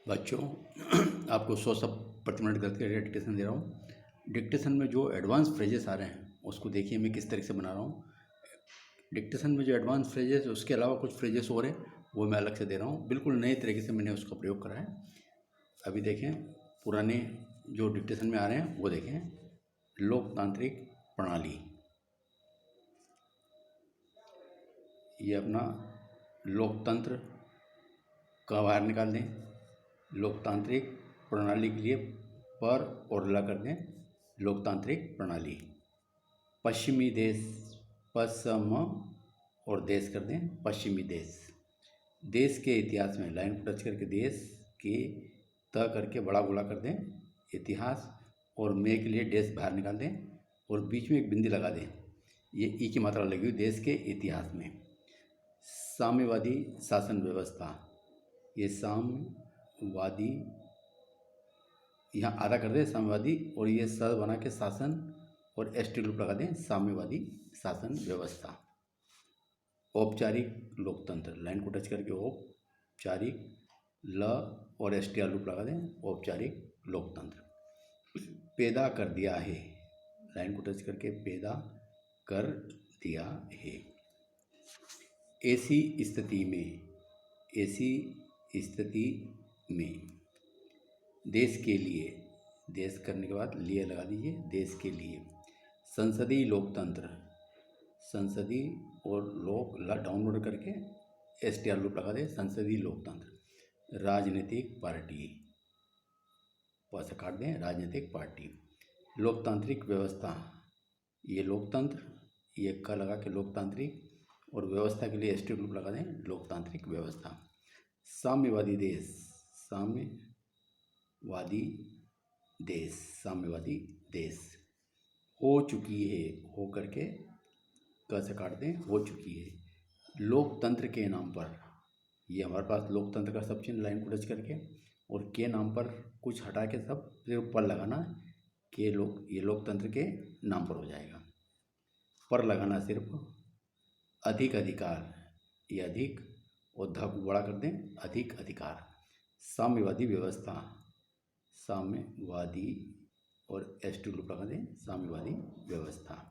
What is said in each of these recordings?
बच्चों आपको 100 शब्द प्रति मिनट करके डिक्टेशन दे रहा हूँ। डिक्टेशन में जो एडवांस फ्रेजेस आ रहे हैं उसको देखिए मैं किस तरीके से बना रहा हूँ। डिक्टेशन में जो एडवांस फ्रेजेस, उसके अलावा कुछ फ्रेजेस और हैं वो मैं अलग से दे रहा हूँ। बिल्कुल नए तरीके से मैंने उसका प्रयोग करा है। अभी देखें, पुराने जो डिक्टेशन में आ रहे हैं वो देखें। लोकतांत्रिक प्रणाली, ये अपना लोकतंत्र का बाहर निकाल दें। लोकतांत्रिक प्रणाली के लिए पर और ला कर दें, लोकतांत्रिक प्रणाली। पश्चिमी देश, पश्चिम और देश कर दें, पश्चिमी देश। देश के इतिहास में लाइन को टच करके देश के त करके बड़ा गोला कर दें, इतिहास। और मे के लिए देश बाहर निकाल दें और बीच में एक बिंदी लगा दें। ये ई की मात्रा लगी हुई देश के इतिहास में। साम्यवादी शासन व्यवस्था, ये साम्यवादी, यहाँ आधा कर दें साम्यवादी और ये स बना के शासन और एस टी लूप लगा दें, साम्यवादी शासन व्यवस्था। औपचारिक लोकतंत्र, लाइन को टच करके औपचारिक, ल और एस टी आर लूप लगा दें, औपचारिक लोकतंत्र। पैदा कर दिया है, लाइन को टच करके पैदा कर दिया है। ऐसी स्थिति में, ऐसी स्थिति में। देश के लिए, देश करने के बाद लिए लगा दीजिए, देश के लिए। संसदीय लोकतंत्र, संसदीय और लोक ला डाउनलोड करके एस टी आर लूप लगा दें, संसदीय लोकतंत्र। राजनीतिक पार्टी, पैसा काट दें, राजनीतिक पार्टी। लोकतांत्रिक व्यवस्था, ये लोकतंत्र, ये का लगा के लोकतांत्रिक और व्यवस्था के लिए एस टी लूप लगा दें, लोकतांत्रिक व्यवस्था। साम्यवादी देश, साम्यवादी देश, साम्यवादी देश। हो चुकी है, हो करके कैसे काट दें, हो चुकी है। लोकतंत्र के नाम पर, ये हमारे पास लोकतंत्र का सब चिन्ह लाइन को टच करके और के नाम पर कुछ हटा के सब सिर्फ पर लगाना के लोग, ये लोकतंत्र के नाम पर हो जाएगा। पर लगाना सिर्फ। अधिक अधिकार, ये अधिक और ध को बड़ा कर दें, अधिक अधिकार। साम्यवादी व्यवस्था, साम्यवादी और एस टी लूप लगा दें, साम्यवादी व्यवस्था।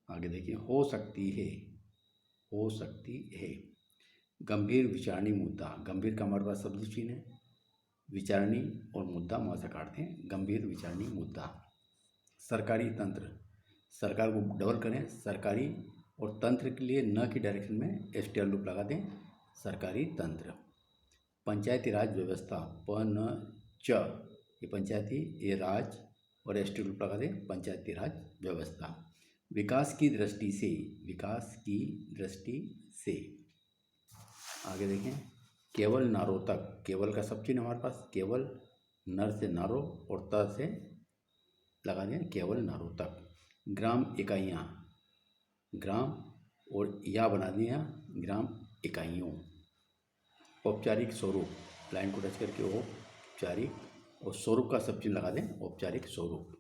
आगे देखिए, हो सकती है, हो सकती है। गंभीर विचारणी मुद्दा, गंभीर का हमारे पास शब्द चिन्ह है, विचारणी और मुद्दा वहाँ से काटते हैं, गंभीर विचारणी मुद्दा। सरकारी तंत्र, सरकार को डबल करें, सरकारी और तंत्र के लिए न की डायरेक्शन में एस टी आर लूप लगा दें, सरकारी तंत्र। पंचायती राज व्यवस्था, प न च, ये पंचायती, ये राज और एस टी लूप लगा दें, पंचायती राज व्यवस्था। विकास की दृष्टि से, विकास की दृष्टि से। आगे देखें, केवल नारों तक, केवल का सब चिन्ह हमारे पास, केवल नर से नारो और त से लगा दें, केवल नारों तक। ग्राम इकाइयाँ, ग्राम और या बना दिया, ग्राम इकाइयों। औपचारिक स्वरूप, लाइन को टच करके औपचारिक और स्वरूप का सब चिन्ह लगा दें, औपचारिक स्वरूप।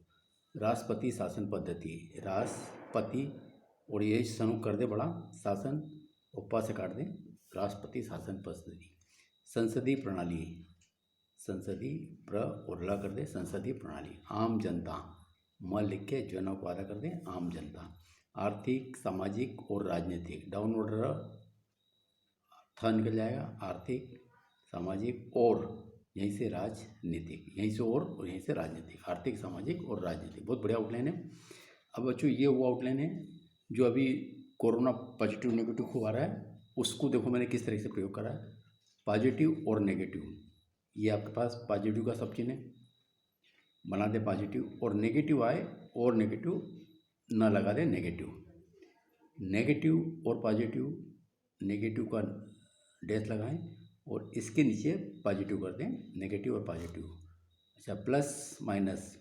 राष्ट्रपति शासन पद्धति, राष्ट्रपति और ये समूह कर दे बड़ा, शासन उपा से काट दें, राष्ट्रपति शासन पद्धति। संसदीय प्रणाली, संसदीय प्र और ल कर दे, संसदीय प्रणाली। आम जनता, म लिख के जनों को आधा कर दें, आम जनता। आर्थिक, सामाजिक और राजनीतिक, डाउनवर्ड थ निकल जाएगा, आर्थिक, सामाजिक और यहीं से राजनीतिक, यहीं से और यहीं से राजनीतिक। आर्थिक, सामाजिक और राजनीतिक, बहुत बढ़िया आउटलाइन है। अब बच्चों ये वो आउटलाइन है जो अभी कोरोना पॉजिटिव नेगेटिव खूब आ रहा है, उसको देखो मैंने किस तरह से प्रयोग करा है। पॉजिटिव और नेगेटिव, ये आपके पास पॉजिटिव का सब चिन्ह है, बना दे पॉजिटिव। और नेगेटिव आए और नेगेटिव न लगा दे, नेगेटिव। नेगेटिव और पॉजिटिव, नेगेटिव का डैश लगाएं और इसके नीचे पॉजिटिव कर दें, नेगेटिव और पॉजिटिव। अच्छा, प्लस माइनस,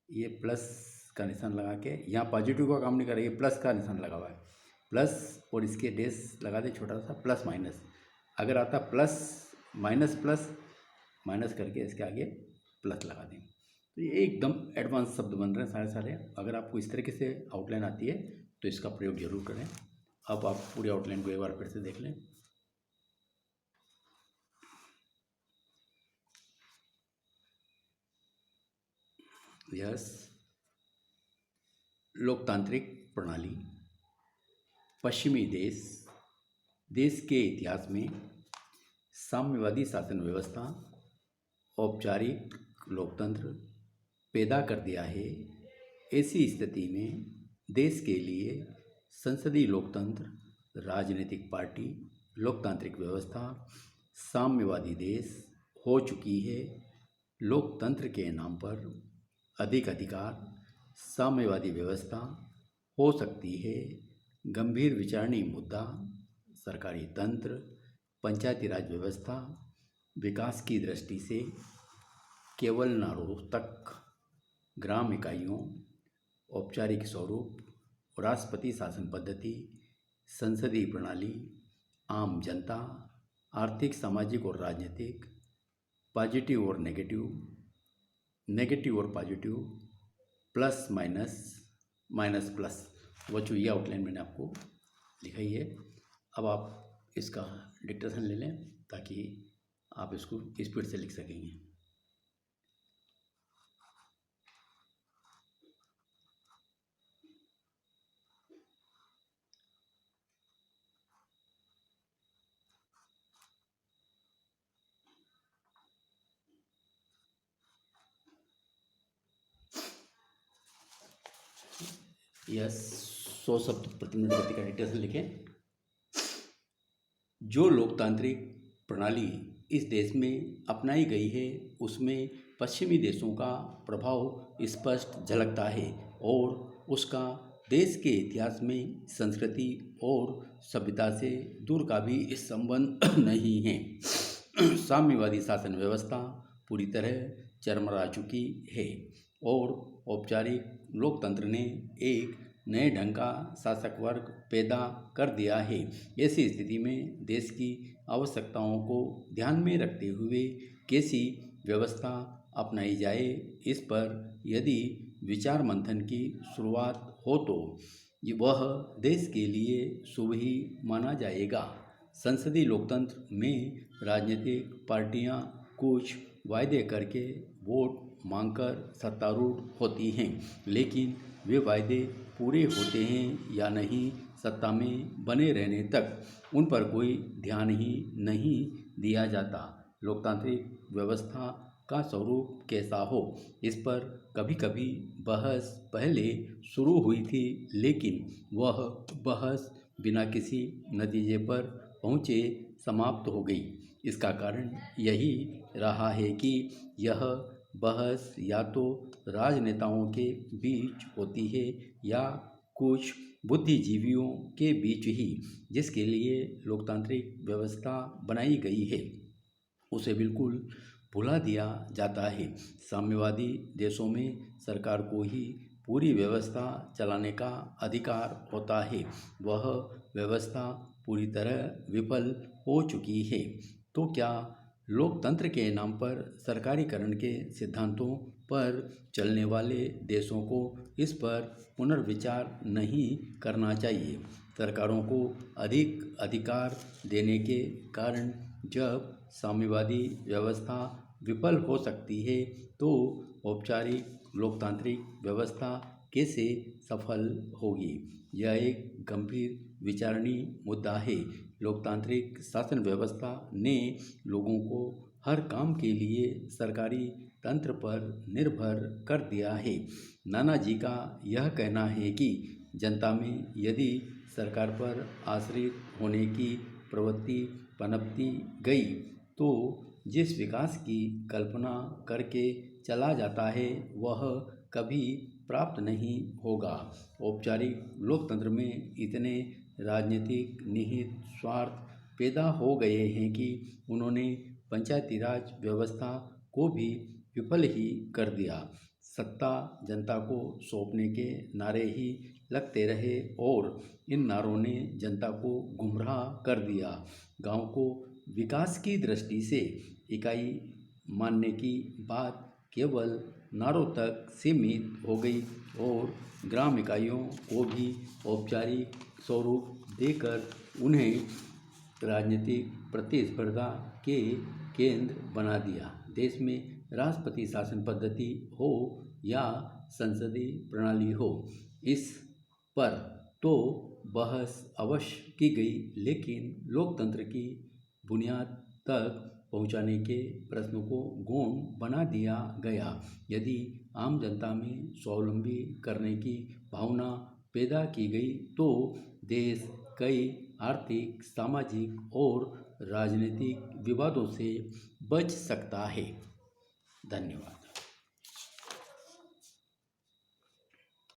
ये प्लस का निशान लगा के, यहाँ पॉजिटिव का काम नहीं कर रहा है, ये प्लस का निशान लगा हुआ है, प्लस और इसके डैश लगा दें छोटा सा, प्लस माइनस। अगर आता प्लस माइनस प्लस माइनस करके इसके आगे प्लस लगा दें। तो ये एकदम एडवांस शब्द बन रहे हैं सारे सारे। अगर आपको इस तरीके से आउटलाइन आती है तो इसका प्रयोग जरूर करें। अब आप पूरी आउटलाइन को एक बार फिर से देख लें। यस, लोकतांत्रिक प्रणाली पश्चिमी देश के इतिहास में साम्यवादी शासन व्यवस्था, औपचारिक लोकतंत्र पैदा कर दिया है। ऐसी स्थिति में देश के लिए संसदीय लोकतंत्र, राजनीतिक पार्टी, लोकतांत्रिक व्यवस्था साम्यवादी देश हो चुकी है। लोकतंत्र के नाम पर अधिक अधिकार, साम्यवादी व्यवस्था हो सकती है। गंभीर विचारणीय मुद्दा सरकारी तंत्र, पंचायती राज व्यवस्था विकास की दृष्टि से केवल नारों तक, ग्राम इकाइयों, औपचारिक स्वरूप, राष्ट्रपति शासन पद्धति, संसदीय प्रणाली, आम जनता, आर्थिक, सामाजिक और राजनीतिक, पॉजिटिव और नेगेटिव, नेगेटिव और positive, plus minus, minus plus, वो जो ये आउटलाइन मैंने आपको लिखाई है। अब आप इसका डिक्टेशन ले लें ताकि आप इसको स्पीड से लिख सकेंगे। यस, 100 शब्द प्रति मिनट गति का डिक्टेशन लिखें। जो लोकतांत्रिक प्रणाली इस देश में अपनाई गई है उसमें पश्चिमी देशों का प्रभाव स्पष्ट झलकता है और उसका देश के इतिहास में संस्कृति और सभ्यता से दूर का भी इस संबंध नहीं है। साम्यवादी शासन व्यवस्था पूरी तरह चरमरा चुकी है और औपचारिक लोकतंत्र ने एक नए ढंग का शासक वर्ग पैदा कर दिया है। ऐसी स्थिति में देश की आवश्यकताओं को ध्यान में रखते हुए कैसी व्यवस्था अपनाई जाए, इस पर यदि विचार मंथन की शुरुआत हो तो वह देश के लिए शुभ ही माना जाएगा। संसदीय लोकतंत्र में राजनीतिक पार्टियां कुछ वायदे करके वोट मांगकर सत्तारूढ़ होती हैं, लेकिन वे वायदे पूरे होते हैं या नहीं, सत्ता में बने रहने तक उन पर कोई ध्यान ही नहीं दिया जाता। लोकतांत्रिक व्यवस्था का स्वरूप कैसा हो, इस पर कभी कभी बहस पहले शुरू हुई थी, लेकिन वह बहस बिना किसी नतीजे पर पहुँचे समाप्त हो गई। इसका कारण यही रहा है कि यह बहस या तो राजनेताओं के बीच होती है या कुछ बुद्धिजीवियों के बीच ही। जिसके लिए लोकतांत्रिक व्यवस्था बनाई गई है उसे बिल्कुल भुला दिया जाता है। साम्यवादी देशों में सरकार को ही पूरी व्यवस्था चलाने का अधिकार होता है। वह व्यवस्था पूरी तरह विफल हो चुकी है। तो क्या लोकतंत्र के नाम पर सरकारीकरण के सिद्धांतों पर चलने वाले देशों को इस पर पुनर्विचार नहीं करना चाहिए? सरकारों को अधिक अधिकार देने के कारण जब साम्यवादी व्यवस्था विफल हो सकती है तो औपचारिक लोकतांत्रिक व्यवस्था कैसे सफल होगी? यह एक गंभीर विचारणीय मुद्दा है। लोकतांत्रिक शासन व्यवस्था ने लोगों को हर काम के लिए सरकारी तंत्र पर निर्भर कर दिया है। नानाजी का यह कहना है कि जनता में यदि सरकार पर आश्रित होने की प्रवृत्ति पनपती गई तो जिस विकास की कल्पना करके चला जाता है वह कभी प्राप्त नहीं होगा। औपचारिक लोकतंत्र में इतने राजनीतिक निहित स्वार्थ पैदा हो गए हैं कि उन्होंने पंचायती राज व्यवस्था को भी विफल ही कर दिया। सत्ता जनता को सौंपने के नारे ही लगते रहे और इन नारों ने जनता को गुमराह कर दिया। गांव को विकास की दृष्टि से इकाई मानने की बात केवल नारों तक सीमित हो गई और ग्राम इकाइयों को भी औपचारिक स्वरूप देकर उन्हें राजनीतिक प्रतिस्पर्धा के केंद्र बना दिया। देश में राष्ट्रपति शासन पद्धति हो या संसदीय प्रणाली हो, इस पर तो बहस अवश्य की गई, लेकिन लोकतंत्र की बुनियाद तक पहुंचाने के प्रश्नों को गौण बना दिया गया। यदि आम जनता में स्वावलंबी करने की भावना पैदा की गई तो देश कई आर्थिक, सामाजिक और राजनीतिक विवादों से बच सकता है। धन्यवाद।